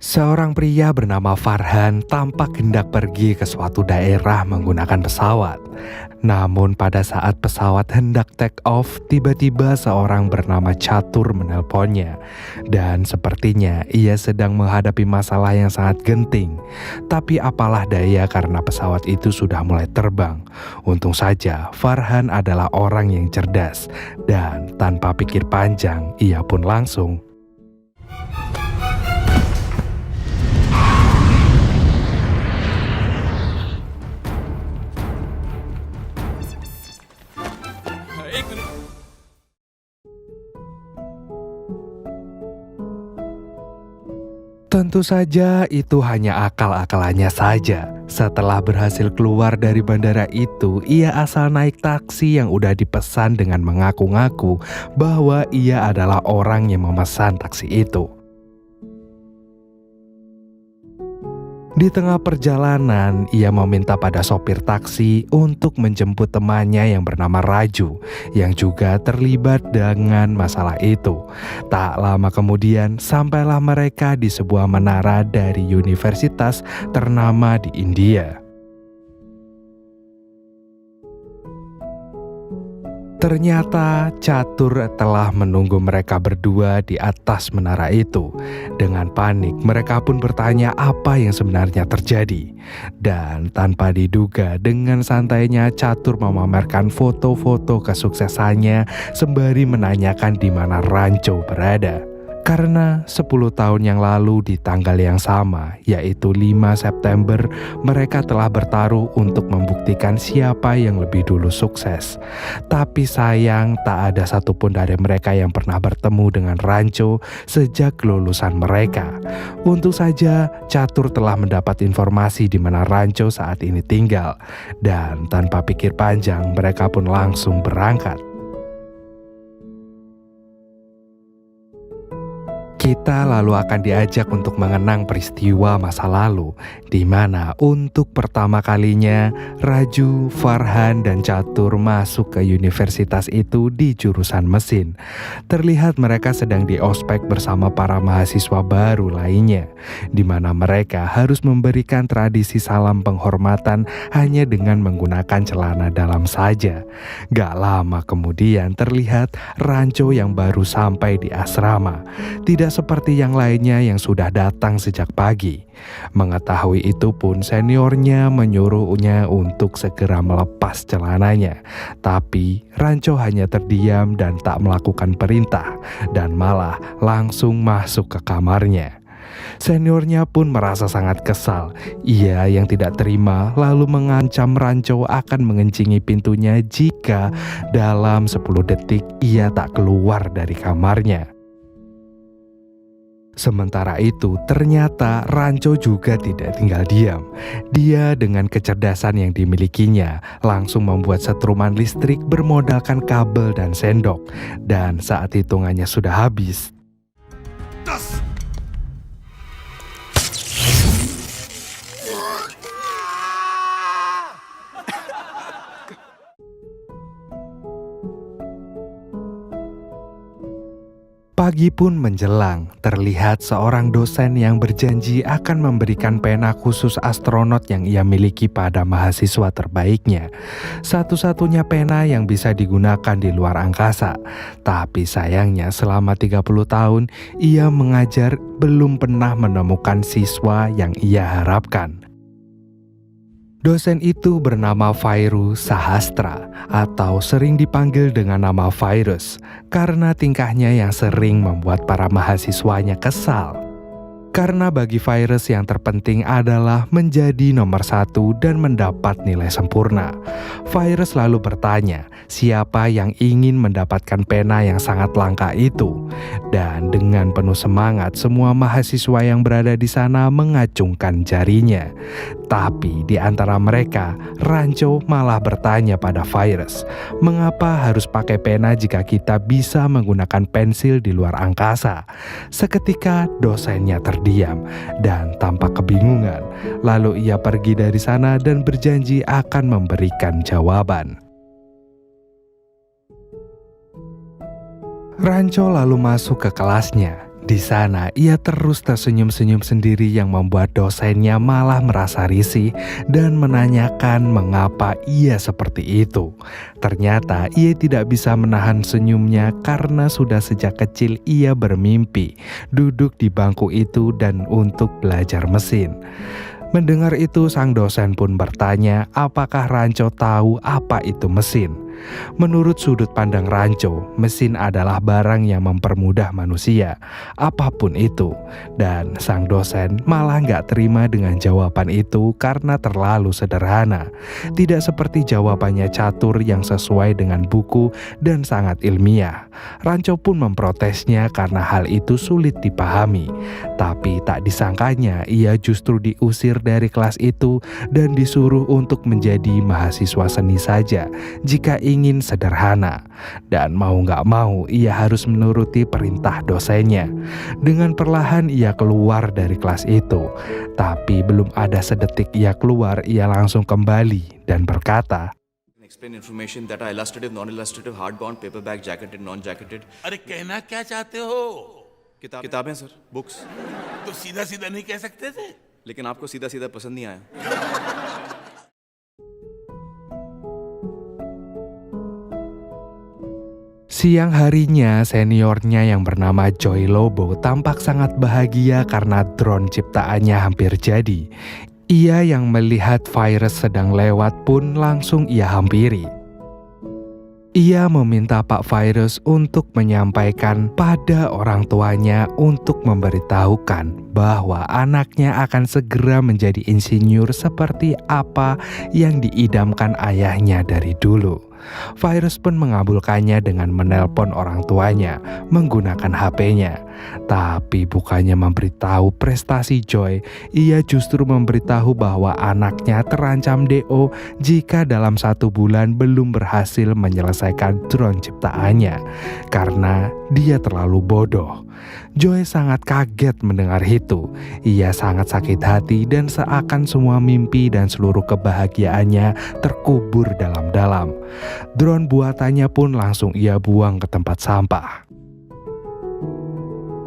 Seorang pria bernama Farhan tampak hendak pergi ke suatu daerah menggunakan pesawat. Namun pada saat pesawat hendak take off, tiba-tiba seorang bernama Catur menelponnya. Dan sepertinya ia sedang menghadapi masalah yang sangat genting. Tapi apalah daya karena pesawat itu sudah mulai terbang. Untung saja Farhan adalah orang yang cerdas. Dan tanpa pikir panjang, ia pun langsung tentu saja itu hanya akal-akalannya saja. Setelah berhasil keluar dari bandara itu, ia asal naik taksi yang udah dipesan dengan mengaku-ngaku bahwa ia adalah orang yang memesan taksi itu. Di tengah perjalanan, ia meminta pada sopir taksi untuk menjemput temannya yang bernama Raju, yang juga terlibat dengan masalah itu. Tak lama kemudian, sampailah mereka di sebuah menara dari universitas ternama di India. Ternyata Catur telah menunggu mereka berdua di atas menara itu. Dengan panik, mereka pun bertanya apa yang sebenarnya terjadi. Dan tanpa diduga, dengan santainya Catur memamerkan foto-foto kesuksesannya sembari menanyakan di mana Rancho berada. Karena 10 tahun yang lalu di tanggal yang sama, yaitu 5 September, mereka telah bertaruh untuk membuktikan siapa yang lebih dulu sukses. Tapi sayang, tak ada satupun dari mereka yang pernah bertemu dengan Rancho sejak kelulusan mereka. Untung saja, Catur telah mendapat informasi di mana Rancho saat ini tinggal. Dan tanpa pikir panjang, mereka pun langsung berangkat. Kita lalu akan diajak untuk mengenang peristiwa masa lalu, di mana untuk pertama kalinya Raju, Farhan, dan Catur masuk ke universitas itu di jurusan mesin. Terlihat mereka sedang di ospek bersama para mahasiswa baru lainnya, di mana mereka harus memberikan tradisi salam penghormatan hanya dengan menggunakan celana dalam saja. Gak lama kemudian terlihat Rancho yang baru sampai di asrama. Tidak seperti yang lainnya yang sudah datang sejak pagi. Mengetahui itu pun seniornya menyuruhnya untuk segera melepas celananya. Tapi Rancho hanya terdiam dan tak melakukan perintah dan malah langsung masuk ke kamarnya. Seniornya pun merasa sangat kesal. Ia yang tidak terima lalu mengancam Rancho akan mengencingi pintunya jika dalam 10 detik ia tak keluar dari kamarnya. Sementara itu, ternyata Rancho juga tidak tinggal diam. Dia dengan kecerdasan yang dimilikinya langsung membuat setruman listrik bermodalkan kabel dan sendok. Dan saat hitungannya sudah habis, pagi pun menjelang, terlihat seorang dosen yang berjanji akan memberikan pena khusus astronot yang ia miliki pada mahasiswa terbaiknya. Satu-satunya pena yang bisa digunakan di luar angkasa. Tapi sayangnya selama 30 tahun, ia mengajar belum pernah menemukan siswa yang ia harapkan. Dosen itu bernama Vairu Sahastra atau sering dipanggil dengan nama Virus karena tingkahnya yang sering membuat para mahasiswanya kesal. Karena bagi Virus yang terpenting adalah menjadi nomor 1 dan mendapat nilai sempurna. Virus lalu bertanya siapa yang ingin mendapatkan pena yang sangat langka itu. Dan dengan penuh semangat semua mahasiswa yang berada di sana mengacungkan jarinya. Tapi di antara mereka, Rancho malah bertanya pada Virus, mengapa harus pakai pena jika kita bisa menggunakan pensil di luar angkasa? Seketika dosennya terdiam dan tampak kebingungan. Lalu ia pergi dari sana dan berjanji akan memberikan jawaban. Rancho lalu masuk ke kelasnya. Di sana, ia terus tersenyum-senyum sendiri yang membuat dosennya malah merasa risih dan menanyakan mengapa ia seperti itu. Ternyata ia tidak bisa menahan senyumnya karena sudah sejak kecil ia bermimpi duduk di bangku itu dan untuk belajar mesin. Mendengar itu, sang dosen pun bertanya apakah Ranco tahu apa itu mesin. Menurut sudut pandang Ranco, mesin adalah barang yang mempermudah manusia, apapun itu. Dan sang dosen malah nggak terima dengan jawaban itu karena terlalu sederhana. Tidak seperti jawabannya Catur yang sesuai dengan buku dan sangat ilmiah. Ranco pun memprotesnya karena hal itu sulit dipahami. Tapi tak disangkanya ia justru diusir dari kelas itu dan disuruh untuk menjadi mahasiswa seni saja jika ingin sederhana. Dan mau gak mau ia harus menuruti perintah dosennya. Dengan perlahan ia keluar dari kelas itu. Tapi belum ada sedetik ia keluar, ia langsung kembali dan berkata, Explain information that are illustrative, non-illustrative, hardbound, paperback, jacketed, non-jacketed. अरे कहना क्या चाहते हो? किताबें sir, books. तो सीधा सीधा नहीं कह सकते थे? लेकिन आपको सीधा सीधा पसंद नहीं आया. Siang harinya, seniornya yang bernama Joy Lobo tampak sangat bahagia karena drone ciptaannya hampir jadi. Ia yang melihat virus sedang lewat pun langsung ia hampiri. Ia meminta Pak Virus untuk menyampaikan pada orang tuanya untuk memberitahukan bahwa anaknya akan segera menjadi insinyur seperti apa yang diidamkan ayahnya dari dulu. Virus pun mengabulkannya dengan menelpon orang tuanya menggunakan HP-nya. Tapi bukannya memberitahu prestasi Joy, ia justru memberitahu bahwa anaknya terancam DO jika dalam 1 bulan belum berhasil menyelesaikan drone ciptaannya karena dia terlalu bodoh. Joy sangat kaget mendengar itu. Ia sangat sakit hati dan seakan semua mimpi dan seluruh kebahagiaannya terkubur dalam-dalam. Drone buatannya pun langsung ia buang ke tempat sampah.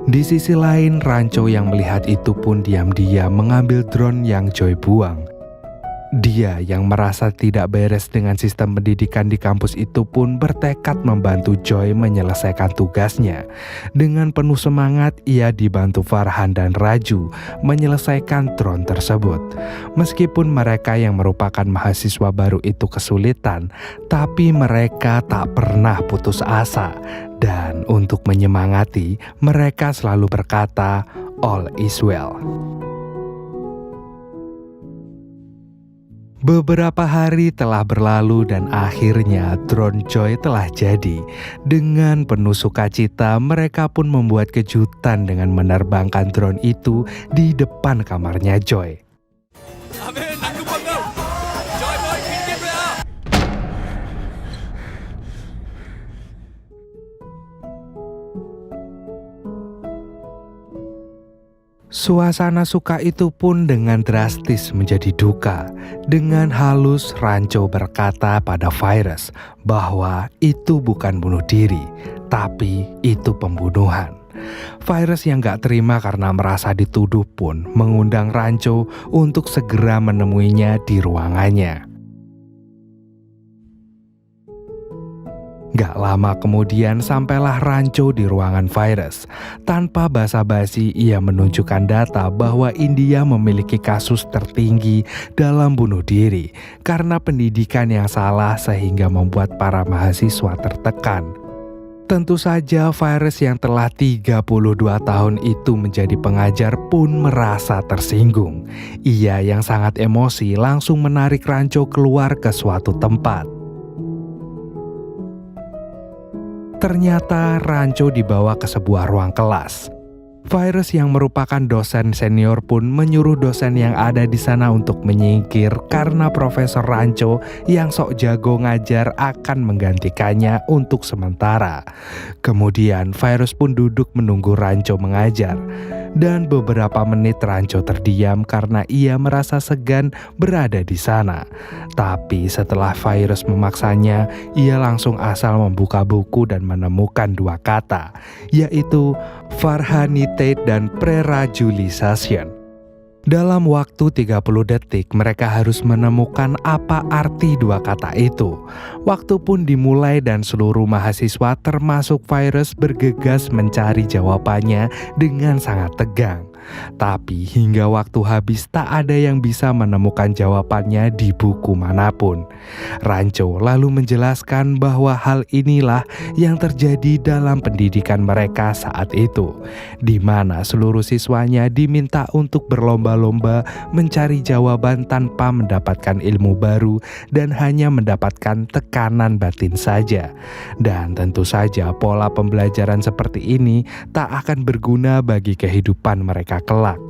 Di sisi lain, Ranco yang melihat itu pun diam-diam mengambil drone yang Joy buang. Dia yang merasa tidak beres dengan sistem pendidikan di kampus itu pun bertekad membantu Joy menyelesaikan tugasnya. Dengan penuh semangat, ia dibantu Farhan dan Raju menyelesaikan drone tersebut. Meskipun mereka yang merupakan mahasiswa baru itu kesulitan, tapi mereka tak pernah putus asa. Dan untuk menyemangati, mereka selalu berkata, "All is well." Beberapa hari telah berlalu dan akhirnya drone Joy telah jadi. Dengan penuh sukacita, mereka pun membuat kejutan dengan menerbangkan drone itu di depan kamarnya Joy. Suasana suka itu pun dengan drastis menjadi duka. Dengan halus, Ranco berkata pada Virus bahwa itu bukan bunuh diri, tapi itu pembunuhan. Virus yang gak terima karena merasa dituduh pun mengundang Ranco untuk segera menemuinya di ruangannya. Gak lama kemudian sampailah Ranco di ruangan Virus. Tanpa basa-basi ia menunjukkan data bahwa India memiliki kasus tertinggi dalam bunuh diri karena pendidikan yang salah sehingga membuat para mahasiswa tertekan. Tentu saja Virus yang telah 32 tahun itu menjadi pengajar pun merasa tersinggung. Ia yang sangat emosi langsung menarik Ranco keluar ke suatu tempat. Ternyata Ranco dibawa ke sebuah ruang kelas. Virus yang merupakan dosen senior pun menyuruh dosen yang ada di sana untuk menyingkir karena Profesor Ranco yang sok jago ngajar akan menggantikannya untuk sementara. Kemudian Virus pun duduk menunggu Ranco mengajar. Dan beberapa menit Rancho terdiam karena ia merasa segan berada di sana. Tapi setelah Virus memaksanya, ia langsung asal membuka buku dan menemukan dua kata, yaitu Farhanitate dan Prerajulisation. Dalam waktu 30 detik, mereka harus menemukan apa arti dua kata itu. Waktu pun dimulai dan seluruh mahasiswa termasuk Virus bergegas mencari jawabannya dengan sangat tegang. Tapi hingga waktu habis tak ada yang bisa menemukan jawabannya di buku manapun. Rancho lalu menjelaskan bahwa hal inilah yang terjadi dalam pendidikan mereka saat itu, di mana seluruh siswanya diminta untuk berlomba-lomba mencari jawaban tanpa mendapatkan ilmu baru dan hanya mendapatkan tekanan batin saja. Dan tentu saja pola pembelajaran seperti ini tak akan berguna bagi kehidupan mereka kelak.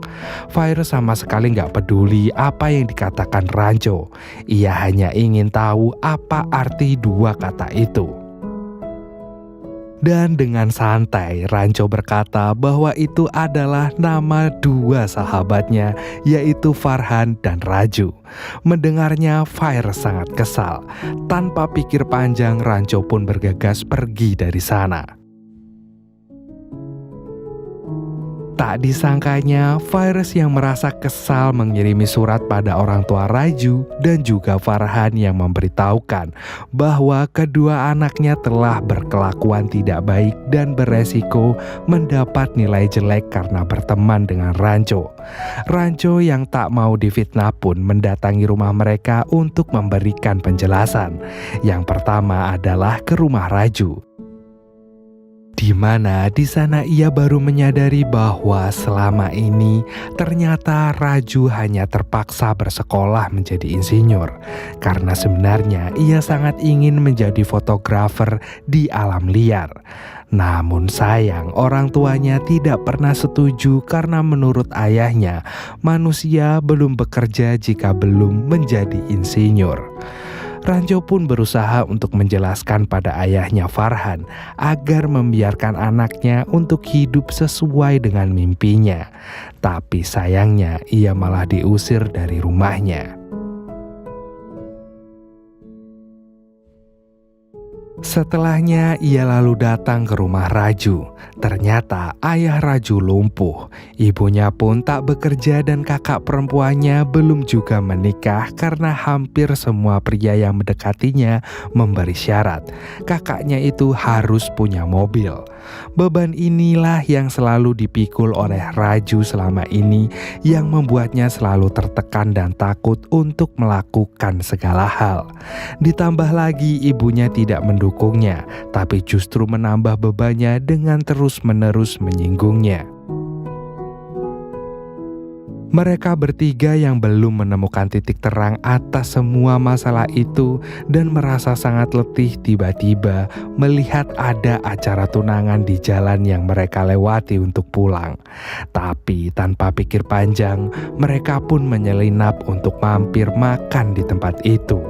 Virus sama sekali gak peduli apa yang dikatakan Rancho. Ia hanya ingin tahu apa arti dua kata itu. Dan dengan santai, Rancho berkata bahwa itu adalah nama dua sahabatnya, yaitu Farhan dan Raju. Mendengarnya, Virus sangat kesal. Tanpa pikir panjang, Rancho pun bergegas pergi dari sana. Tak disangkanya, Virus yang merasa kesal mengirimi surat pada orang tua Raju dan juga Farhan yang memberitahukan bahwa kedua anaknya telah berkelakuan tidak baik dan beresiko mendapat nilai jelek karena berteman dengan Rancho. Rancho yang tak mau difitnah pun mendatangi rumah mereka untuk memberikan penjelasan. Yang pertama adalah ke rumah Raju, di mana di sana ia baru menyadari bahwa selama ini ternyata Raju hanya terpaksa bersekolah menjadi insinyur karena sebenarnya ia sangat ingin menjadi fotografer di alam liar. Namun sayang, orang tuanya tidak pernah setuju karena menurut ayahnya manusia belum bekerja jika belum menjadi insinyur. Rancho pun berusaha untuk menjelaskan pada ayahnya Farhan agar membiarkan anaknya untuk hidup sesuai dengan mimpinya. Tapi sayangnya ia malah diusir dari rumahnya. Setelahnya ia lalu datang ke rumah Raju. Ternyata ayah Raju lumpuh. Ibunya pun tak bekerja dan kakak perempuannya belum juga menikah karena hampir semua pria yang mendekatinya memberi syarat kakaknya itu harus punya mobil. Beban inilah yang selalu dipikul oleh Raju selama ini, yang membuatnya selalu tertekan dan takut untuk melakukan segala hal. Ditambah lagi ibunya tidak mendukungnya, tapi justru menambah bebannya dengan terus-menerus menyinggungnya. Mereka bertiga yang belum menemukan titik terang atas semua masalah itu dan merasa sangat letih tiba-tiba melihat ada acara tunangan di jalan yang mereka lewati untuk pulang. Tapi tanpa pikir panjang, mereka pun menyelinap untuk mampir makan di tempat itu.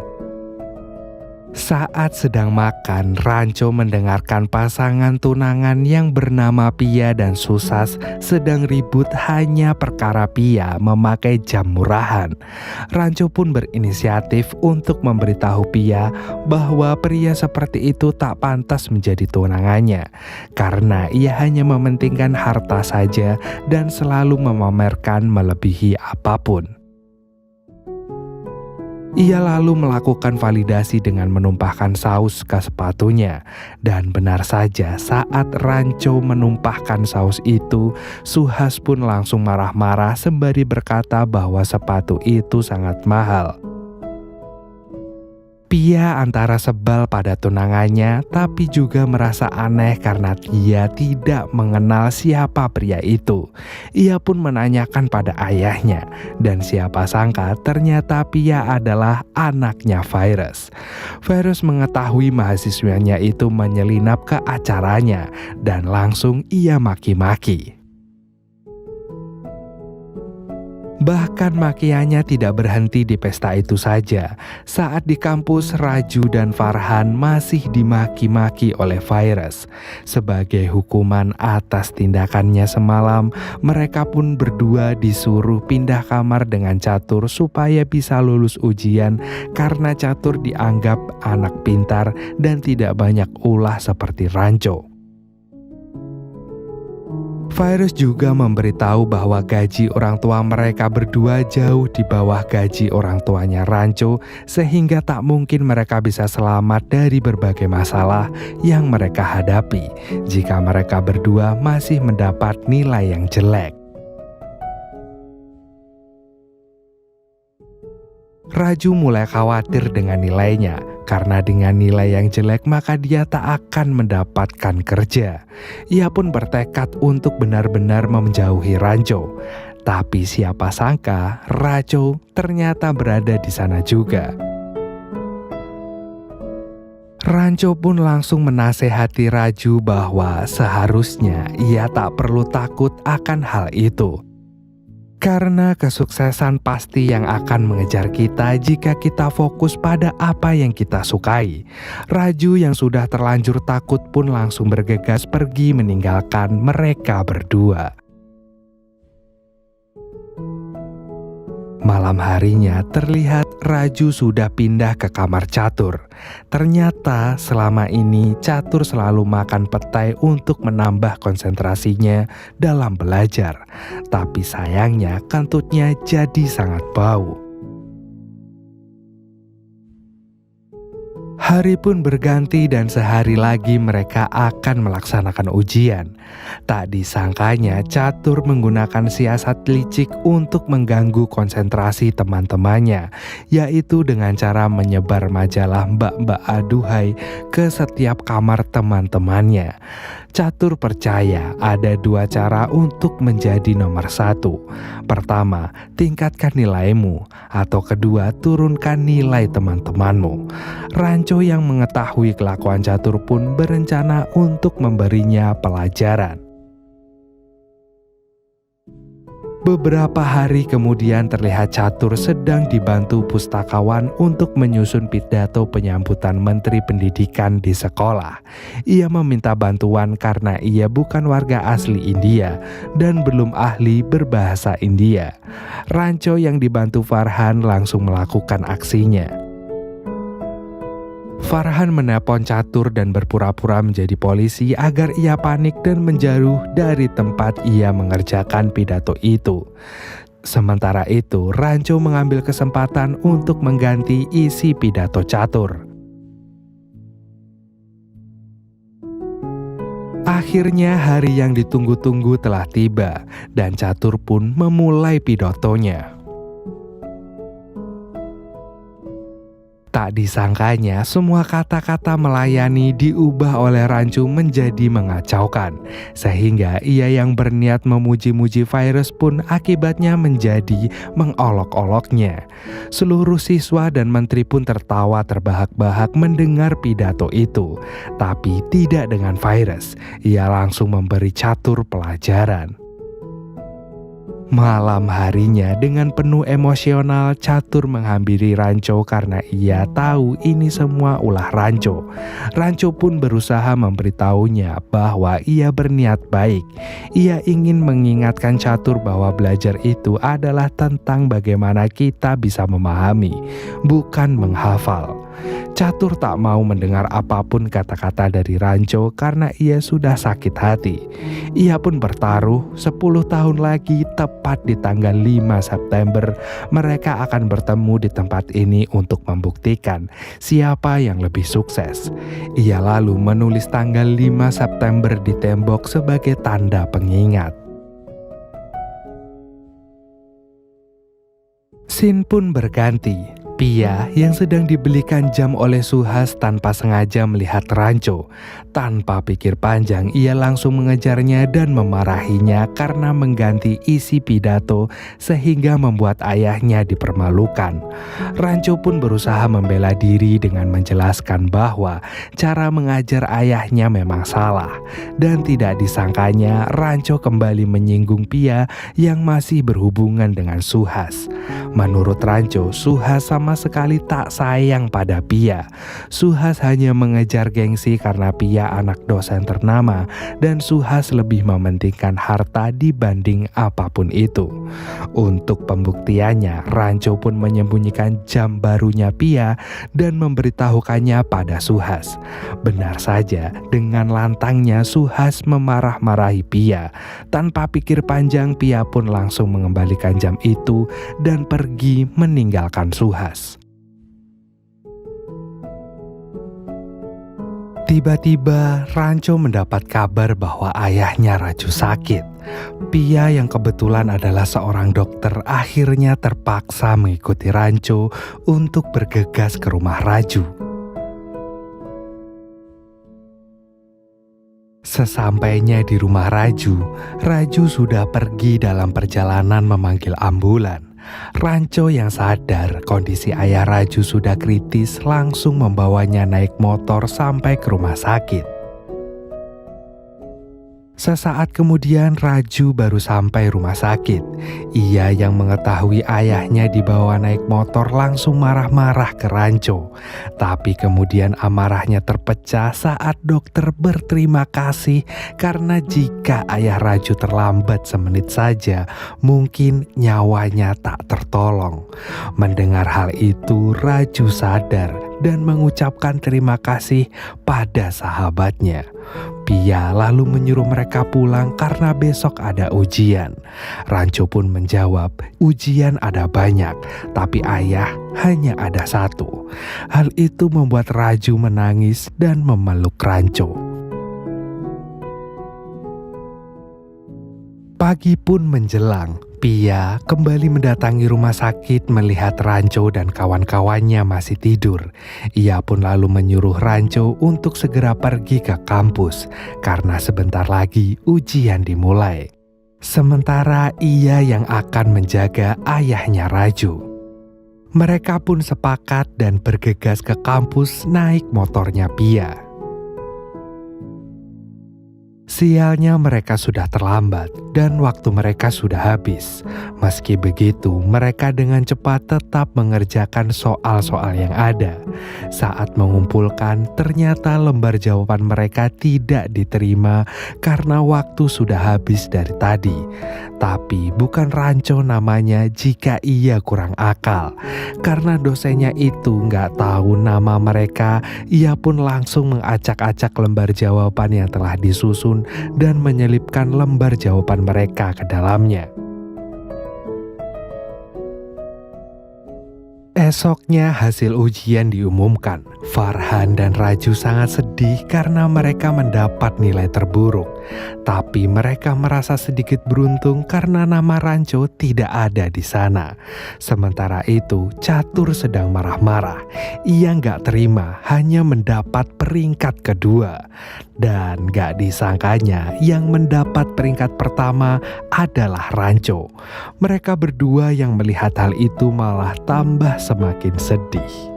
Saat sedang makan, Rancho mendengarkan pasangan tunangan yang bernama Pia dan Susas sedang ribut hanya perkara Pia memakai jam murahan. Rancho pun berinisiatif untuk memberitahu Pia bahwa pria seperti itu tak pantas menjadi tunangannya karena ia hanya mementingkan harta saja dan selalu memamerkan melebihi apapun. Ia lalu melakukan validasi dengan menumpahkan saus ke sepatunya. Dan benar saja, saat Rancho menumpahkan saus itu, Suhas pun langsung marah-marah sembari berkata bahwa sepatu itu sangat mahal. Pia antara sebal pada tunangannya, tapi juga merasa aneh karena dia tidak mengenal siapa pria itu. Ia pun menanyakan pada ayahnya, dan siapa sangka ternyata Pia adalah anaknya Virus. Virus mengetahui mahasiswanya itu menyelinap ke acaranya, dan langsung ia maki-maki. Bahkan makiannya tidak berhenti di pesta itu saja. Saat di kampus, Raju dan Farhan masih dimaki-maki oleh Virus. Sebagai hukuman atas tindakannya semalam, mereka pun berdua disuruh pindah kamar dengan Catur supaya bisa lulus ujian karena Catur dianggap anak pintar dan tidak banyak ulah seperti Ranco. Virus juga memberitahu bahwa gaji orang tua mereka berdua jauh di bawah gaji orang tuanya Ranco, sehingga tak mungkin mereka bisa selamat dari berbagai masalah yang mereka hadapi jika mereka berdua masih mendapat nilai yang jelek. Raju mulai khawatir dengan nilainya, karena dengan nilai yang jelek maka dia tak akan mendapatkan kerja. Ia pun bertekad untuk benar-benar menjauhi Ranco. Tapi siapa sangka Ranco ternyata berada di sana juga. Ranco pun langsung menasehati Raju bahwa seharusnya ia tak perlu takut akan hal itu. Karena kesuksesan pasti yang akan mengejar kita jika kita fokus pada apa yang kita sukai. Raju yang sudah terlanjur takut pun langsung bergegas pergi meninggalkan mereka berdua. Malam harinya terlihat Raju sudah pindah ke kamar Catur. Ternyata selama ini Catur selalu makan petai untuk menambah konsentrasinya dalam belajar. Tapi sayangnya kentutnya jadi sangat bau. Hari pun berganti dan sehari lagi mereka akan melaksanakan ujian. Tak disangkanya Catur menggunakan siasat licik untuk mengganggu konsentrasi teman-temannya, yaitu dengan cara menyebar majalah mbak-mbak aduhai ke setiap kamar teman-temannya. Catur percaya ada dua cara untuk menjadi nomor satu. Pertama, tingkatkan nilaimu, atau kedua, turunkan nilai teman-temanmu. Ranco yang mengetahui kelakuan Catur pun berencana untuk memberinya pelajaran. Beberapa hari kemudian terlihat Catur sedang dibantu pustakawan untuk menyusun pidato penyambutan Menteri Pendidikan di sekolah. Ia meminta bantuan karena ia bukan warga asli India dan belum ahli berbahasa India. Ranco yang dibantu Farhan langsung melakukan aksinya. Farhan menelpon Catur dan berpura-pura menjadi polisi agar ia panik dan menjauh dari tempat ia mengerjakan pidato itu. Sementara itu, Ranco mengambil kesempatan untuk mengganti isi pidato Catur. Akhirnya hari yang ditunggu-tunggu telah tiba dan Catur pun memulai pidatonya. Tak disangkanya semua kata-kata melayani diubah oleh Rancu menjadi mengacaukan. Sehingga ia yang berniat memuji-muji Virus pun akibatnya menjadi mengolok-oloknya. Seluruh siswa dan menteri pun tertawa terbahak-bahak mendengar pidato itu. Tapi tidak dengan Virus, ia langsung memberi Catur pelajaran. Malam harinya dengan penuh emosional Catur menghampiri Ranco karena ia tahu ini semua ulah Ranco. Ranco pun berusaha memberitahunya bahwa ia berniat baik. Ia ingin mengingatkan Catur bahwa belajar itu adalah tentang bagaimana kita bisa memahami, bukan menghafal. Catur tak mau mendengar apapun kata-kata dari Ranco karena ia sudah sakit hati. Ia pun bertaruh 10 tahun lagi tepat di tanggal 5 September mereka akan bertemu di tempat ini untuk membuktikan siapa yang lebih sukses. Ia lalu menulis tanggal 5 September di tembok sebagai tanda pengingat. Scene pun berganti. Pia yang sedang dibelikan jam oleh Suhas tanpa sengaja melihat Ranco. Tanpa pikir panjang, ia langsung mengejarnya dan memarahinya karena mengganti isi pidato sehingga membuat ayahnya dipermalukan. Ranco pun berusaha membela diri dengan menjelaskan bahwa cara mengajar ayahnya memang salah. Dan tidak disangkanya, Ranco kembali menyinggung Pia yang masih berhubungan dengan Suhas. Menurut Ranco, Suhas sama sekali tak sayang pada Pia. Suhas hanya mengejar gengsi karena Pia anak dosen ternama dan Suhas lebih mementingkan harta dibanding apapun itu. Untuk pembuktiannya, Ranco pun menyembunyikan jam barunya Pia dan memberitahukannya pada Suhas. Benar saja, dengan lantangnya Suhas memarah-marahi Pia. Tanpa pikir panjang, Pia pun langsung mengembalikan jam itu dan pergi meninggalkan Suhas. Tiba-tiba Ranco mendapat kabar bahwa ayahnya Raju sakit. Pia yang kebetulan adalah seorang dokter akhirnya terpaksa mengikuti Ranco untuk bergegas ke rumah Raju. Sesampainya di rumah Raju, Raju sudah pergi dalam perjalanan memanggil ambulan. Ranco yang sadar kondisi ayah Raju sudah kritis langsung membawanya naik motor sampai ke rumah sakit. Sesaat kemudian Raju baru sampai rumah sakit. Ia yang mengetahui ayahnya dibawa naik motor langsung marah-marah ke Ranco. Tapi kemudian amarahnya terpecah saat dokter berterima kasih karena jika ayah Raju terlambat semenit saja, mungkin nyawanya tak tertolong. Mendengar hal itu, Raju sadar dan mengucapkan terima kasih pada sahabatnya. Pia lalu menyuruh mereka pulang karena besok ada ujian. Ranco pun menjawab, ujian ada banyak, tapi ayah hanya ada satu. Hal itu membuat Raju menangis dan memeluk Ranco. Pagi pun menjelang. Pia kembali mendatangi rumah sakit melihat Ranco dan kawan-kawannya masih tidur. Ia pun lalu menyuruh Ranco untuk segera pergi ke kampus karena sebentar lagi ujian dimulai. Sementara ia yang akan menjaga ayahnya Raju. Mereka pun sepakat dan bergegas ke kampus naik motornya Pia. Sialnya mereka sudah terlambat dan waktu mereka sudah habis. Meski begitu, mereka dengan cepat tetap mengerjakan soal-soal yang ada. Saat mengumpulkan, ternyata lembar jawaban mereka tidak diterima karena waktu sudah habis dari tadi. Tapi bukan Ranco namanya jika ia kurang akal. Karena dosennya itu nggak tahu nama mereka, ia pun langsung mengacak-acak lembar jawaban yang telah disusun dan menyelipkan lembar jawaban mereka ke dalamnya. Esoknya hasil ujian diumumkan. Farhan dan Raju sangat sedih karena mereka mendapat nilai terburuk. Tapi mereka merasa sedikit beruntung karena nama Ranco tidak ada di sana. Sementara itu, Catur sedang marah-marah. Ia nggak terima hanya mendapat peringkat kedua. Dan gak disangkanya yang mendapat peringkat pertama adalah Ranco. Mereka berdua yang melihat hal itu malah tambah semakin sedih.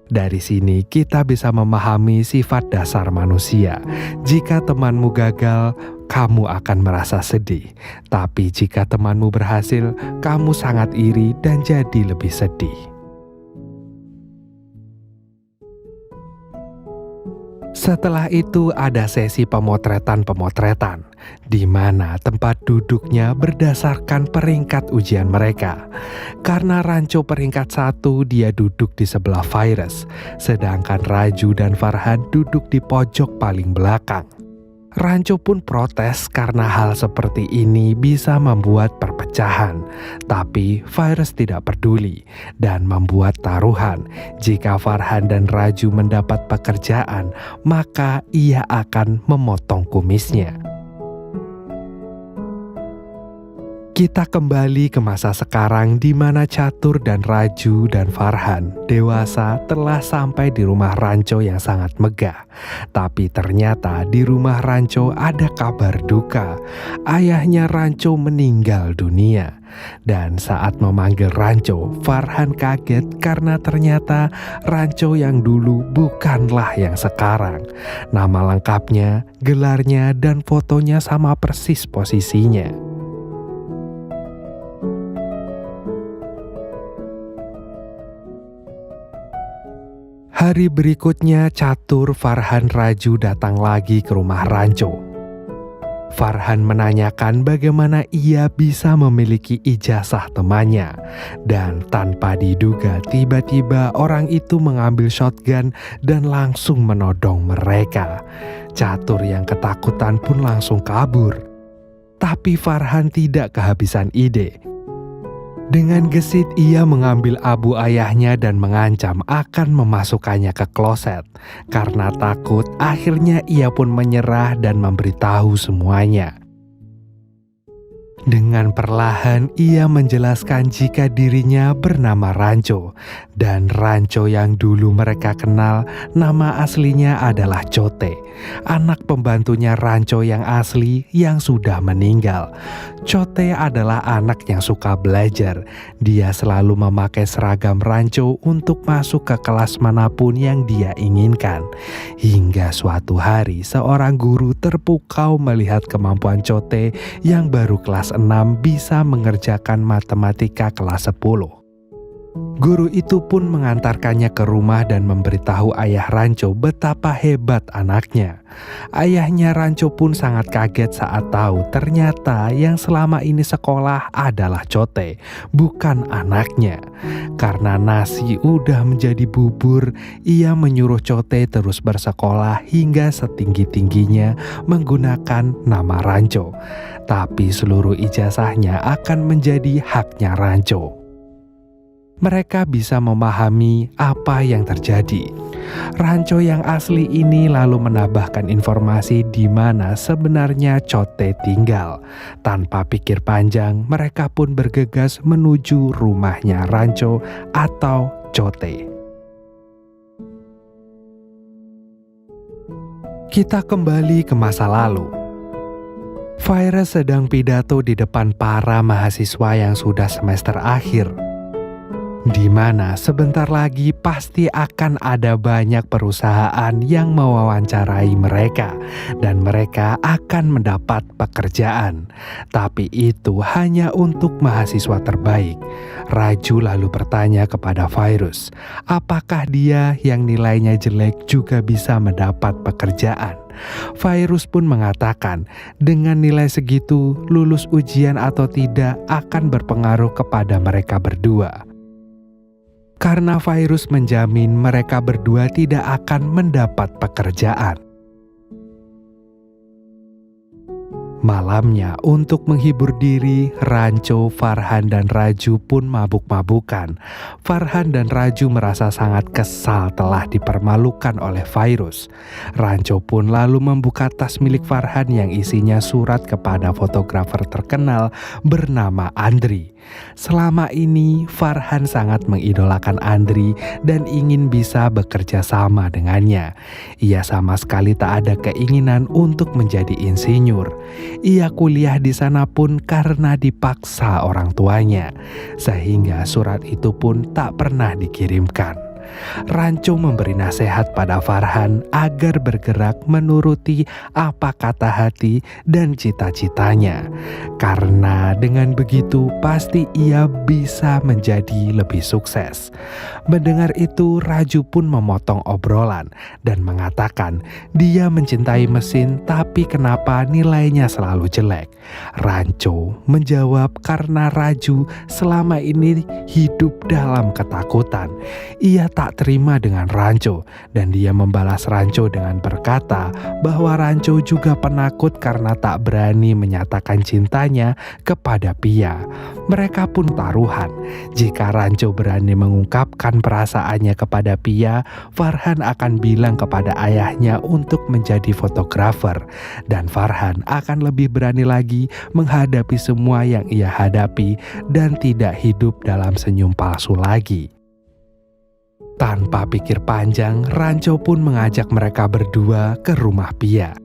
Dari sini kita bisa memahami sifat dasar manusia. Jika temanmu gagal, kamu akan merasa sedih. Tapi jika temanmu berhasil, kamu sangat iri dan jadi lebih sedih. Setelah itu ada sesi pemotretan, di mana tempat duduknya berdasarkan peringkat ujian mereka. Karena Ranco peringkat 1, dia duduk di sebelah Virus, sedangkan Raju dan Farhan duduk di pojok paling belakang. Ranco pun protes karena hal seperti ini bisa membuat perpecahan. Tapi Virus tidak peduli dan membuat taruhan. Jika Farhan dan Raju mendapat pekerjaan, maka ia akan memotong kumisnya. Kita kembali ke masa sekarang di mana Catur dan Raju dan Farhan dewasa telah sampai di rumah Ranco yang sangat megah. Tapi ternyata di rumah Ranco ada kabar duka. Ayahnya Ranco meninggal dunia. Dan saat memanggil Ranco, Farhan kaget karena ternyata Ranco yang dulu bukanlah yang sekarang. Nama lengkapnya, gelarnya, dan fotonya sama persis posisinya. Hari berikutnya Catur, Farhan, Raju datang lagi ke rumah Ranco. Farhan menanyakan bagaimana ia bisa memiliki ijazah temannya. Dan tanpa diduga tiba-tiba orang itu mengambil shotgun dan langsung menodong mereka. Catur yang ketakutan pun langsung kabur. Tapi Farhan tidak kehabisan ide. Dengan gesit ia mengambil abu ayahnya dan mengancam akan memasukkannya ke kloset. Karena takut, akhirnya ia pun menyerah dan memberitahu semuanya. Dengan perlahan ia menjelaskan jika dirinya bernama Ranco. Dan Ranco yang dulu mereka kenal nama aslinya adalah Cote, anak pembantunya Ranco yang asli yang sudah meninggal. Cote adalah anak yang suka belajar. Dia selalu memakai seragam Ranco untuk masuk ke kelas manapun yang dia inginkan. Hingga suatu hari seorang guru terpukau melihat kemampuan Cote yang baru kelas 6 bisa mengerjakan matematika kelas 10. Guru itu pun mengantarkannya ke rumah dan memberitahu ayah Ranco betapa hebat anaknya. Ayahnya Ranco pun sangat kaget saat tahu ternyata yang selama ini sekolah adalah Cote, bukan anaknya. Karena nasi udah menjadi bubur, ia menyuruh Cote terus bersekolah hingga setinggi-tingginya menggunakan nama Ranco. Tapi seluruh ijazahnya akan menjadi haknya Ranco. Mereka bisa memahami apa yang terjadi. Ranco yang asli ini lalu menambahkan informasi di mana sebenarnya Cote tinggal. Tanpa pikir panjang, mereka pun bergegas menuju rumahnya Ranco atau Cote. Kita kembali ke masa lalu. Virus sedang pidato di depan para mahasiswa yang sudah semester akhir. Di mana sebentar lagi pasti akan ada banyak perusahaan yang mewawancarai mereka dan mereka akan mendapat pekerjaan. Tapi itu hanya untuk mahasiswa terbaik. Raju lalu bertanya kepada Virus, apakah dia yang nilainya jelek juga bisa mendapat pekerjaan? Virus pun mengatakan dengan nilai segitu lulus ujian atau tidak akan berpengaruh kepada mereka berdua. Karena Virus menjamin mereka berdua tidak akan mendapat pekerjaan. Malamnya untuk menghibur diri, Ranco, Farhan, dan Raju pun mabuk-mabukan. Farhan dan Raju merasa sangat kesal telah dipermalukan oleh Virus. Ranco pun lalu membuka tas milik Farhan yang isinya surat kepada fotografer terkenal bernama Andri. Selama ini Farhan sangat mengidolakan Andri dan ingin bisa bekerja sama dengannya. Ia sama sekali tak ada keinginan untuk menjadi insinyur. Ia kuliah di sana pun karena dipaksa orang tuanya, sehingga surat itu pun tak pernah dikirimkan. Ranco memberi nasihat pada Farhan agar bergerak menuruti apa kata hati dan cita-citanya. Karena dengan begitu pasti ia bisa menjadi lebih sukses. Mendengar itu Raju pun memotong obrolan dan mengatakan dia mencintai mesin tapi kenapa nilainya selalu jelek. Ranco menjawab karena Raju selama ini hidup dalam ketakutan. Ia tak terima dengan Rancho dan dia membalas Rancho dengan berkata bahwa Rancho juga penakut karena tak berani menyatakan cintanya kepada Pia. Mereka pun taruhan. Jika Rancho berani mengungkapkan perasaannya kepada Pia, Farhan akan bilang kepada ayahnya untuk menjadi fotografer dan Farhan akan lebih berani lagi menghadapi semua yang ia hadapi dan tidak hidup dalam senyum palsu lagi. Tanpa pikir panjang, Rancho pun mengajak mereka berdua ke rumah Pia.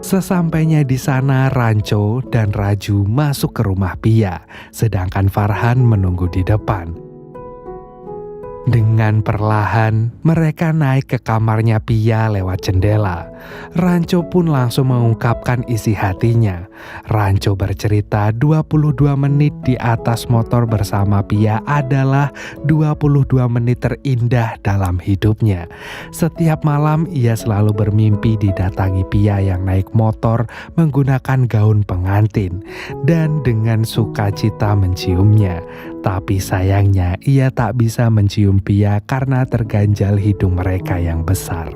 Sesampainya di sana, Rancho dan Raju masuk ke rumah Pia, sedangkan Farhan menunggu di depan. Dengan perlahan, mereka naik ke kamarnya Pia lewat jendela. Rancho pun langsung mengungkapkan isi hatinya. Rancho bercerita 22 menit di atas motor bersama Pia adalah 22 menit terindah dalam hidupnya. Setiap malam ia selalu bermimpi didatangi Pia yang naik motor menggunakan gaun pengantin dan dengan sukacita menciumnya. Tapi sayangnya ia tak bisa mencium Pia karena terganjal hidung mereka yang besar.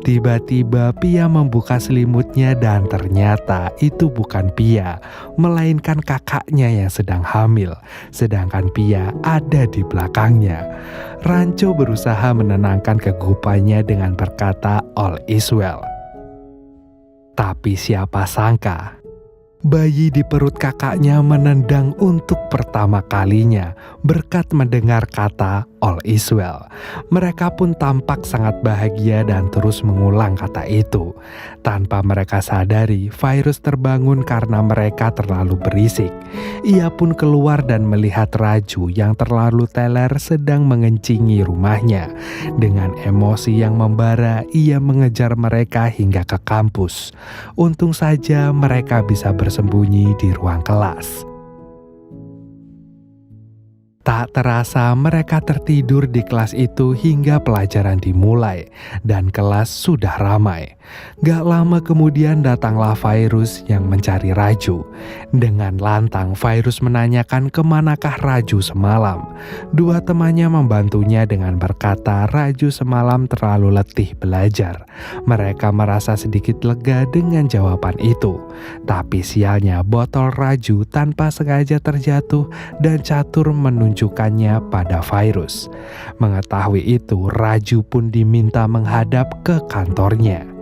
Tiba-tiba Pia membuka selimutnya dan ternyata itu bukan Pia, melainkan kakaknya yang sedang hamil, sedangkan Pia ada di belakangnya. Rancho berusaha menenangkan kegupannya dengan berkata all is well. Tapi siapa sangka bayi di perut kakaknya menendang untuk pertama kalinya berkat mendengar kata all is well. Mereka pun tampak sangat bahagia dan terus mengulang kata itu. Tanpa mereka sadari, Virus terbangun karena mereka terlalu berisik. Ia pun keluar dan melihat Raju yang terlalu teler sedang mengencingi rumahnya. Dengan emosi yang membara, ia mengejar mereka hingga ke kampus. Untung saja mereka bisa bersembunyi di ruang kelas. Tak terasa mereka tertidur di kelas itu hingga pelajaran dimulai dan kelas sudah ramai. Gak lama kemudian datanglah Virus yang mencari Raju. Dengan lantang Virus menanyakan kemanakah Raju semalam. Dua temannya membantunya dengan berkata Raju semalam terlalu letih belajar. Mereka merasa sedikit lega dengan jawaban itu. Tapi sialnya botol Raju tanpa sengaja terjatuh dan catur menunjukkannya pada Virus. Mengetahui itu, Raju pun diminta menghadap ke kantornya.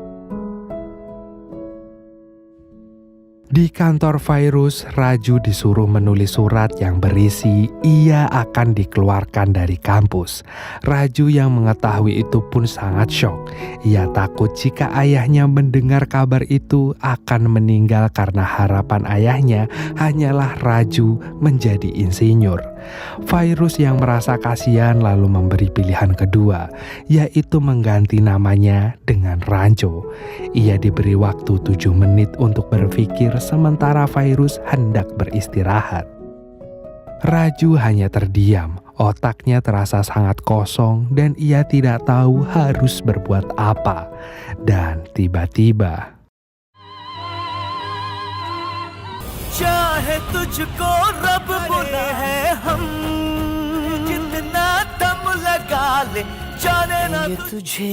Di kantor Virus, Raju disuruh menulis surat yang berisi ia akan dikeluarkan dari kampus. Raju yang mengetahui itu pun sangat syok. Ia takut jika ayahnya mendengar kabar itu akan meninggal karena harapan ayahnya hanyalah Raju menjadi insinyur. Virus yang merasa kasihan lalu memberi pilihan kedua, yaitu mengganti namanya dengan Rancho. Ia diberi waktu 7 menit untuk berpikir sementara Virus hendak beristirahat. Raju hanya terdiam, otaknya terasa sangat kosong dan ia tidak tahu harus berbuat apa. Dan tiba-tiba चाहे तुझको रब बुला है हम जितना दम लगा ले जाने ना तुझे.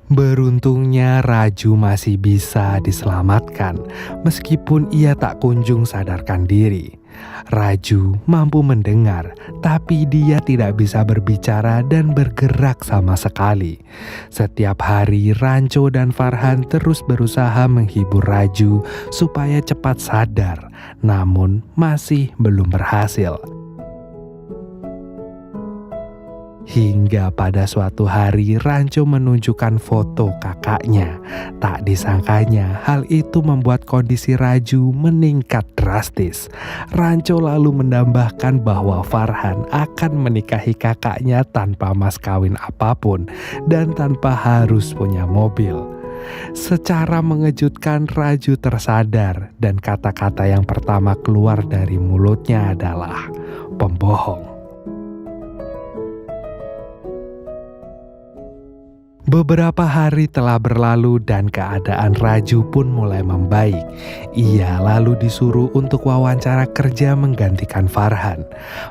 Beruntungnya Raju masih bisa diselamatkan meskipun ia tak kunjung sadarkan diri. Raju mampu mendengar, tapi dia tidak bisa berbicara dan bergerak sama sekali. Setiap hari Rancho dan Farhan terus berusaha menghibur Raju supaya cepat sadar, namun masih belum berhasil. Hingga pada suatu hari Rancho menunjukkan foto kakaknya. Tak disangkanya hal itu membuat kondisi Raju meningkat drastis. Rancho lalu menambahkan bahwa Farhan akan menikahi kakaknya tanpa mas kawin apapun dan tanpa harus punya mobil. Secara mengejutkan Raju tersadar dan kata-kata yang pertama keluar dari mulutnya adalah pembohong. Beberapa hari telah berlalu dan keadaan Raju pun mulai membaik. Ia lalu disuruh untuk wawancara kerja menggantikan Farhan.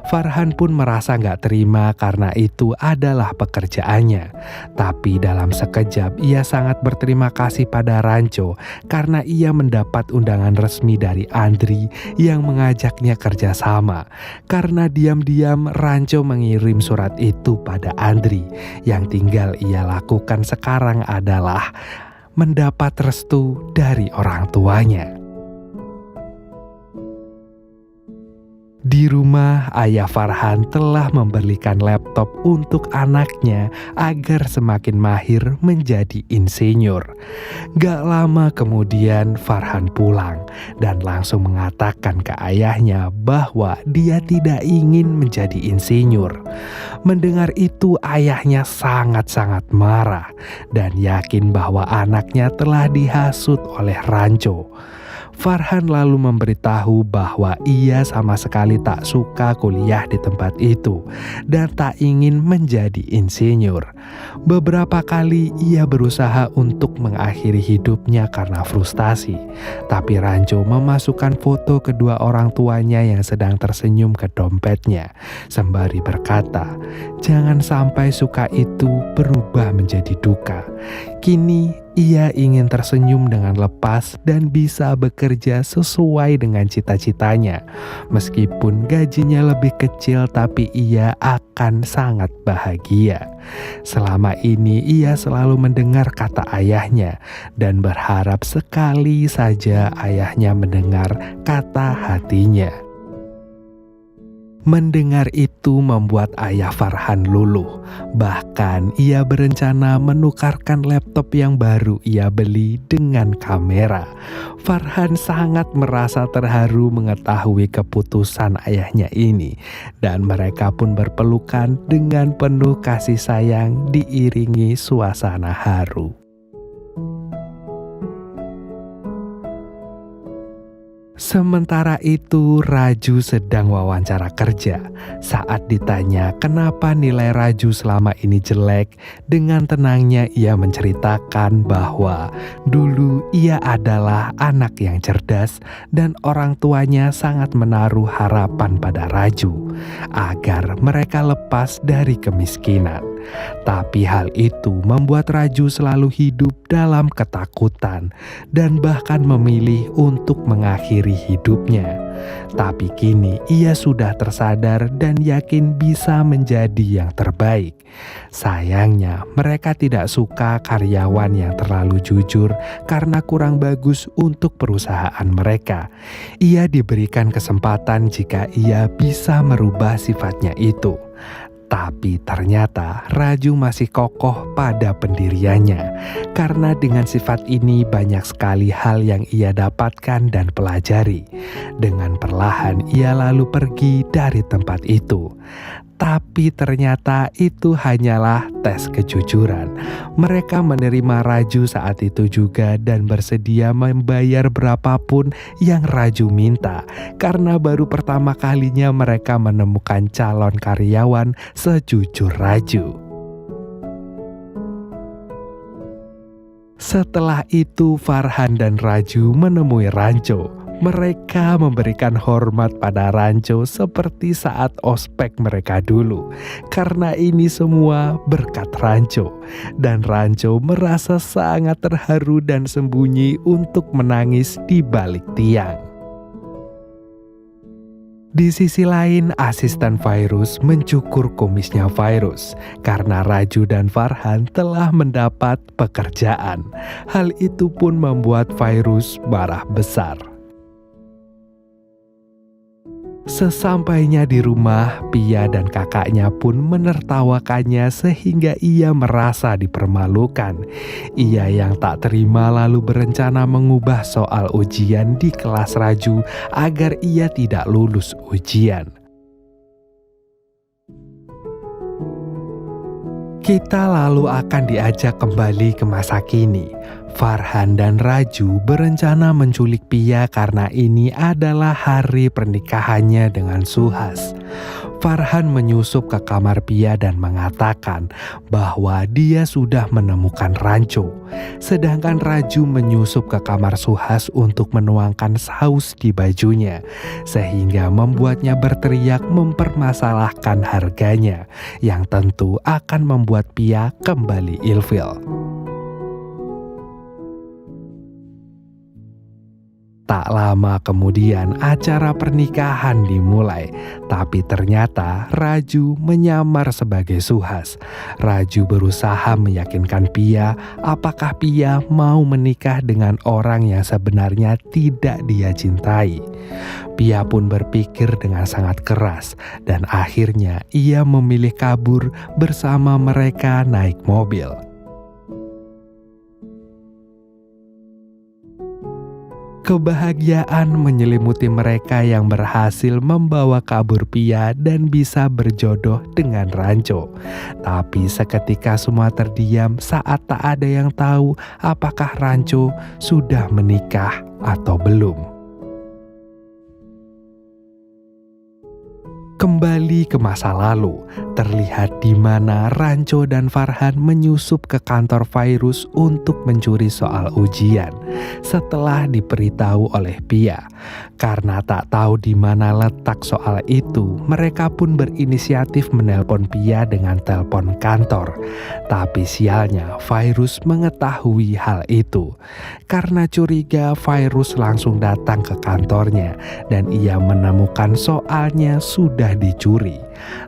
Farhan pun merasa gak terima karena itu adalah pekerjaannya. Tapi dalam sekejap ia sangat berterima kasih pada Ranco karena ia mendapat undangan resmi dari Andri yang mengajaknya kerjasama. Karena diam-diam Ranco mengirim surat itu pada Andri, yang tinggal ia lakukan sekarang adalah mendapat restu dari orang tuanya. Di rumah, ayah Farhan telah membelikan laptop untuk anaknya agar semakin mahir menjadi insinyur. Gak lama kemudian Farhan pulang dan langsung mengatakan ke ayahnya bahwa dia tidak ingin menjadi insinyur. Mendengar itu ayahnya sangat-sangat marah dan yakin bahwa anaknya telah dihasut oleh Ranco. Farhan lalu memberitahu bahwa ia sama sekali tak suka kuliah di tempat itu dan tak ingin menjadi insinyur. Beberapa kali ia berusaha untuk mengakhiri hidupnya karena frustasi, tapi Ranco memasukkan foto kedua orang tuanya yang sedang tersenyum ke dompetnya, sembari berkata, "Jangan sampai suka itu berubah menjadi duka. Kini ia ingin tersenyum dengan lepas dan bisa bekerja sesuai dengan cita-citanya. Meskipun gajinya lebih kecil, tapi ia akan sangat bahagia. Selama ini ia selalu mendengar kata ayahnya dan berharap sekali saja ayahnya mendengar kata hatinya." Mendengar itu membuat ayah Farhan luluh. Bahkan ia berencana menukarkan laptop yang baru ia beli dengan kamera. Farhan sangat merasa terharu mengetahui keputusan ayahnya ini, dan mereka pun berpelukan dengan penuh kasih sayang diiringi suasana haru. Sementara itu Raju sedang wawancara kerja. Saat ditanya kenapa nilai Raju selama ini jelek, dengan tenangnya ia menceritakan bahwa dulu ia adalah anak yang cerdas dan orang tuanya sangat menaruh harapan pada Raju agar mereka lepas dari kemiskinan. Tapi hal itu membuat Raju selalu hidup dalam ketakutan dan bahkan memilih untuk mengakhiri hidupnya. Tapi kini ia sudah tersadar dan yakin bisa menjadi yang terbaik. Sayangnya mereka tidak suka karyawan yang terlalu jujur karena kurang bagus untuk perusahaan mereka. Ia diberikan kesempatan jika ia bisa merubah sifatnya itu. Tapi ternyata Raju masih kokoh pada pendiriannya. Karena dengan sifat ini banyak sekali hal yang ia dapatkan dan pelajari. Dengan perlahan ia lalu pergi dari tempat itu. Tapi ternyata itu hanyalah tes kejujuran. Mereka menerima Raju saat itu juga dan bersedia membayar berapapun yang Raju minta. Karena baru pertama kalinya mereka menemukan calon karyawan sejujur Raju. Setelah itu Farhan dan Raju menemui Ranco. Mereka memberikan hormat pada Ranco seperti saat ospek mereka dulu. Karena ini semua berkat Ranco. Dan Ranco merasa sangat terharu dan sembunyi untuk menangis di balik tiang. Di sisi lain, asisten Virus mencukur kumisnya Virus karena Raju dan Farhan telah mendapat pekerjaan. Hal itu pun membuat Virus marah besar. Sesampainya di rumah, Pia dan kakaknya pun menertawakannya sehingga ia merasa dipermalukan. Ia yang tak terima lalu berencana mengubah soal ujian di kelas Raju agar ia tidak lulus ujian. Kita lalu akan diajak kembali ke masa kini. Farhan dan Raju berencana menculik Pia karena ini adalah hari pernikahannya dengan Suhas. Farhan menyusup ke kamar Pia dan mengatakan bahwa dia sudah menemukan Ranco. Sedangkan Raju menyusup ke kamar Suhas untuk menuangkan saus di bajunya, sehingga membuatnya berteriak mempermasalahkan harganya, yang tentu akan membuat Pia kembali ilfil. Tak lama kemudian acara pernikahan dimulai, tapi ternyata Raju menyamar sebagai Suhas. Raju berusaha meyakinkan Pia apakah Pia mau menikah dengan orang yang sebenarnya tidak dia cintai. Pia pun berpikir dengan sangat keras dan akhirnya ia memilih kabur bersama mereka naik mobil. Kebahagiaan menyelimuti mereka yang berhasil membawa kabur Pia dan bisa berjodoh dengan Ranco. Tapi seketika semua terdiam saat tak ada yang tahu apakah Ranco sudah menikah atau belum. Kembali ke masa lalu, terlihat di mana Ranco dan Farhan menyusup ke kantor Fairuz untuk mencuri soal ujian setelah diberitahu oleh Pia. Karena tak tahu di mana letak soal itu, mereka pun berinisiatif menelpon Pia dengan telepon kantor. Tapi sialnya Fairuz mengetahui hal itu. Karena curiga, Fairuz langsung datang ke kantornya dan ia menemukan soalnya sudah dicuri.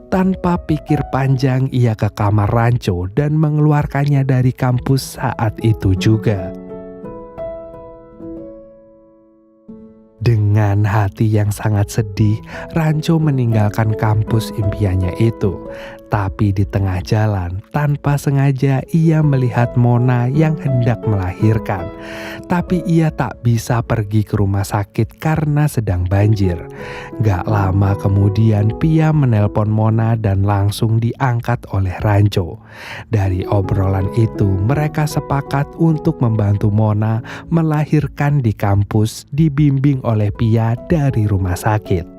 Tanpa pikir panjang, ia ke kamar Ranco dan mengeluarkannya dari kampus saat itu juga. Dengan hati yang sangat sedih, Ranco meninggalkan kampus impiannya itu. Tapi di tengah jalan, tanpa sengaja ia melihat Mona yang hendak melahirkan. Tapi ia tak bisa pergi ke rumah sakit karena sedang banjir. Gak lama kemudian Pia menelpon Mona dan langsung diangkat oleh Ranco. Dari obrolan itu, mereka sepakat untuk membantu Mona melahirkan di kampus, dibimbing oleh Pia dari rumah sakit.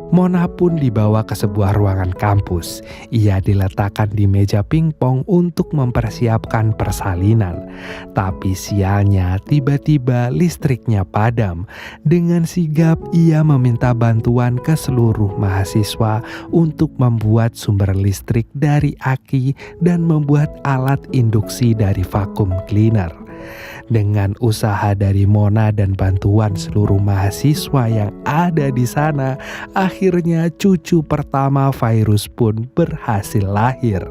Mona pun dibawa ke sebuah ruangan kampus. Ia diletakkan di meja pingpong untuk mempersiapkan persalinan. Tapi sialnya tiba-tiba listriknya padam. Dengan sigap ia meminta bantuan ke seluruh mahasiswa untuk membuat sumber listrik dari aki dan membuat alat induksi dari vacuum cleaner. Dengan usaha dari Mona dan bantuan seluruh mahasiswa yang ada di sana, akhirnya cucu pertama Fairuz pun berhasil lahir.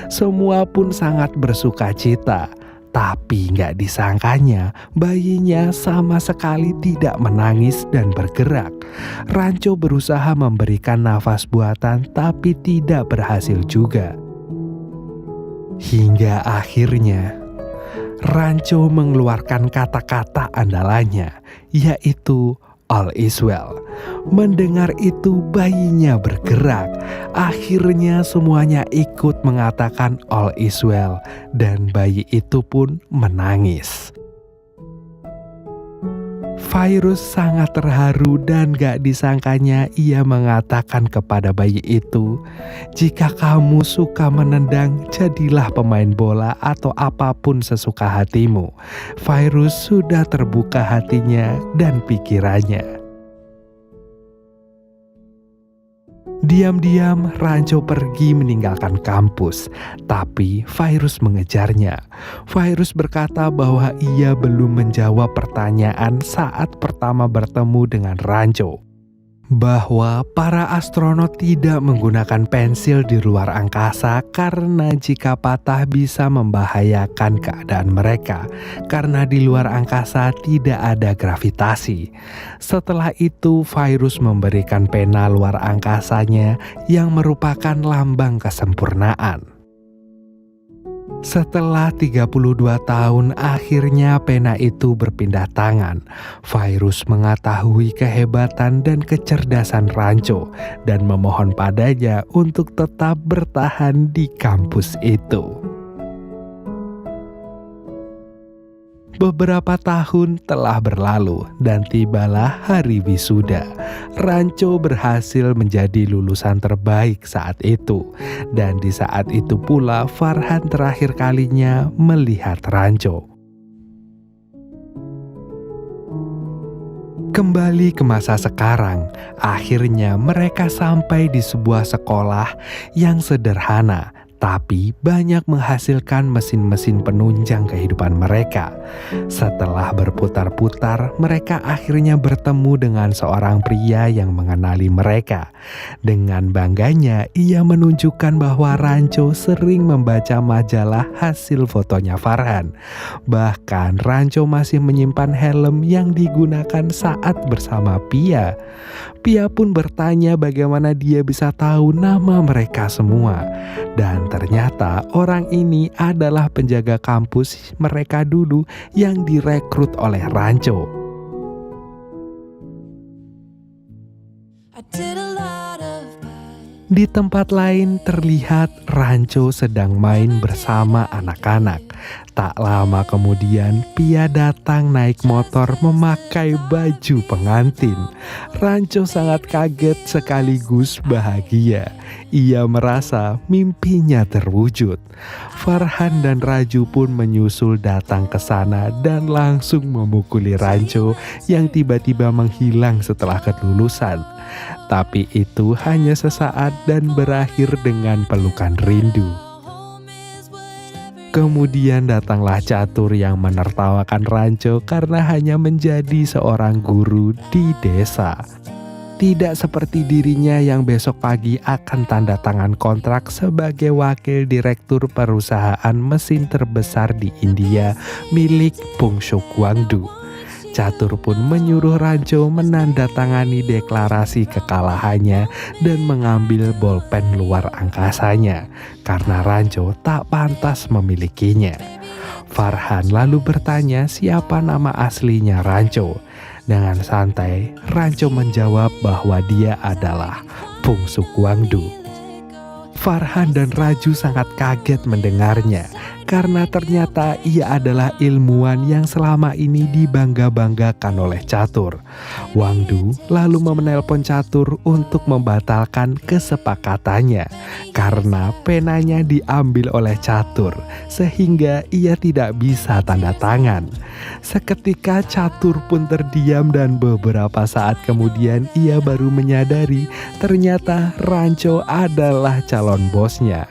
Semua pun sangat bersuka cita. Tapi gak disangkanya, bayinya sama sekali tidak menangis dan bergerak. Ranco berusaha memberikan nafas buatan tapi tidak berhasil juga. Hingga akhirnya Ranco mengeluarkan kata-kata andalannya, yaitu all is well. Mendengar itu bayinya bergerak. Akhirnya semuanya ikut mengatakan all is well dan bayi itu pun menangis. Fairuz sangat terharu dan gak disangkanya ia mengatakan kepada bayi itu, "Jika kamu suka menendang, jadilah pemain bola atau apapun sesuka hatimu." Fairuz sudah terbuka hatinya dan pikirannya. Diam-diam Ranco pergi meninggalkan kampus, tapi Fairuz mengejarnya. Fairuz berkata bahwa ia belum menjawab pertanyaan saat pertama bertemu dengan Ranco, bahwa para astronot tidak menggunakan pensil di luar angkasa karena jika patah bisa membahayakan keadaan mereka, karena di luar angkasa tidak ada gravitasi. Setelah itu Fairuz memberikan pena luar angkasanya yang merupakan lambang kesempurnaan. Setelah 32 tahun akhirnya pena itu berpindah tangan. Fairuz mengetahui kehebatan dan kecerdasan Ranco dan memohon padanya untuk tetap bertahan di kampus itu. Beberapa tahun telah berlalu dan tibalah hari wisuda. Rancho berhasil menjadi lulusan terbaik saat itu. Dan di saat itu pula Farhan terakhir kalinya melihat Rancho. Kembali ke masa sekarang, akhirnya mereka sampai di sebuah sekolah yang sederhana, tapi banyak menghasilkan mesin-mesin penunjang kehidupan mereka. Setelah berputar-putar, mereka akhirnya bertemu dengan seorang pria yang mengenali mereka. Dengan bangganya, ia menunjukkan bahwa Rancho sering membaca majalah hasil fotonya Farhan. Bahkan Rancho masih menyimpan helm yang digunakan saat bersama Pia. Pia pun bertanya bagaimana dia bisa tahu nama mereka semua. Dan ternyata orang ini adalah penjaga kampus mereka dulu yang direkrut oleh Rancho. Di tempat lain terlihat Rancho sedang main bersama anak-anak. Tak lama kemudian Pia datang naik motor memakai baju pengantin. Rancho sangat kaget sekaligus bahagia. Ia merasa mimpinya terwujud. Farhan dan Raju pun menyusul datang ke sana dan langsung memukuli Rancho yang tiba-tiba menghilang setelah kelulusan. Tapi itu hanya sesaat dan berakhir dengan pelukan rindu. Kemudian datanglah Catur yang menertawakan Rancho karena hanya menjadi seorang guru di desa. Tidak seperti dirinya yang besok pagi akan tanda tangan kontrak sebagai wakil direktur perusahaan mesin terbesar di India milik Pungsuk Wangdu. Catur pun menyuruh Rancho menandatangani deklarasi kekalahannya dan mengambil bolpen luar angkasanya karena Rancho tak pantas memilikinya. Farhan lalu bertanya siapa nama aslinya Rancho. Dengan santai, Rancho menjawab bahwa dia adalah Pungsuk Wangdu. Farhan dan Raju sangat kaget mendengarnya karena ternyata ia adalah ilmuwan yang selama ini dibangga-banggakan oleh Catur. Wangdu lalu menelpon Catur untuk membatalkan kesepakatannya karena penanya diambil oleh Catur sehingga ia tidak bisa tanda tangan. Seketika Catur pun terdiam dan beberapa saat kemudian ia baru menyadari ternyata Rancho adalah calon bosnya.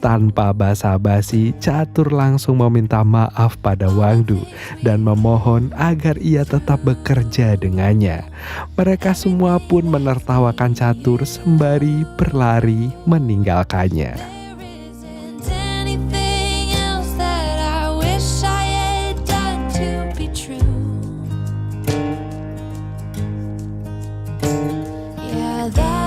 Tanpa basa-basi, Catur langsung meminta maaf pada Wangdu dan memohon agar ia tetap bekerja dengannya. Mereka semua pun menertawakan Catur sembari berlari meninggalkannya. That